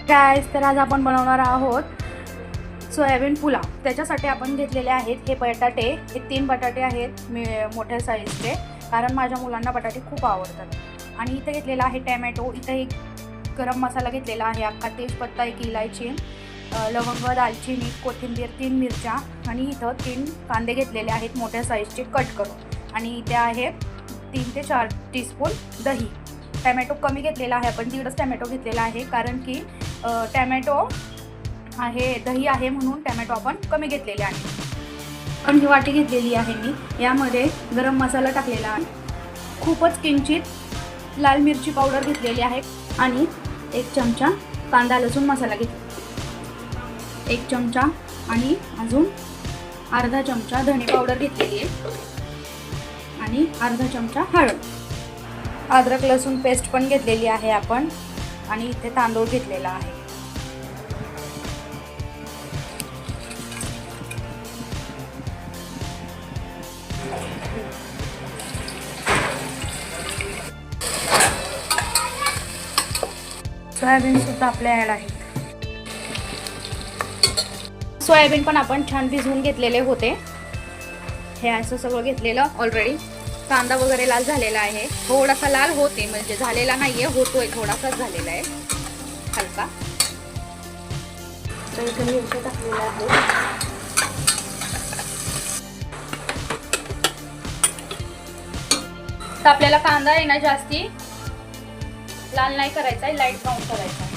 Guys, तर आज आपण बनवणार आहोत सोयाबीन पुलाव। त्याच्यासाठी आपण घेतलेले आहेत हे बटाटे, हे 3 बटाटे आहेत मोठ्या साईजचे, कारण माझ्या मुलांना बटाटे खूप आवडतात। आणि इथे घेतलेला आहे टोमॅटो, इथे एक गरम मसाला घेतलेला आहे, अख्खा तेजपत्ता, एक इलायची, लवंग, दालचिनी, कोथिंबीर, 3 मिरच्या आणि इथं 3 कांदे घेतलेले आहेत मोठ्या साईजचे कट करून। आणि इथे आहे 3 ते 4 टीस्पून दही। टोमॅटो कमी घेतलेला आहे, आपण दीडच टोमॅटो घेतलेला आहे, कारण की टोमॅटो आहे, दही आहे म्हणून टोमॅटो आपण कमी घेतलेले आहे। पण ही वाटी घेतलेली आहे मी, यामध्ये गरम मसाला टाकलेला आहे, खूपच किंचित लाल मिरची पावडर घेतलेली आहे आणि 1 चमचा कांदा लसूण मसाला घेतला, 1 चमचा आणि अजून अर्धा चमचा धणे पावडर घेतलेली आहे आणि अर्धा चमचा हळद, अद्रक लसूण पेस्ट पण घेतलेली आहे आपण आणि इथे तांदूळ घेतलेला आहे। सोयाबीन सुद्धा आपल्या ॲड आहेत। सोयाबीन पण आपण छान भिजवून घेतलेले होते, हे असं सगळं घेतलेलं ऑलरेडी। कांदा वगैरे लाल झालेला आहे, थोडासा लाल होते, म्हणजे झालेला नाहीये, होतोय, थोडासाच झालेला आहे हलका। तर इथे मिरची टाकलेला आहे, तर आपल्याला कांदा आहे ना जास्ती लाल नाही करायचा आहे, लाईट ब्राऊन करायचा आहे।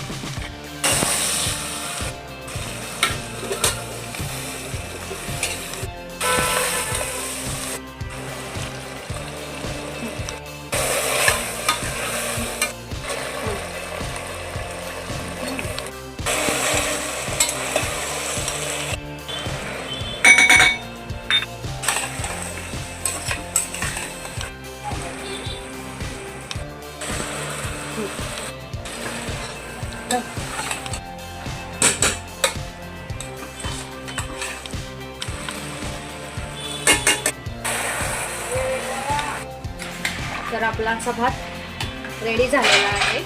तर आपला असा भात रेडी झालेला आहे।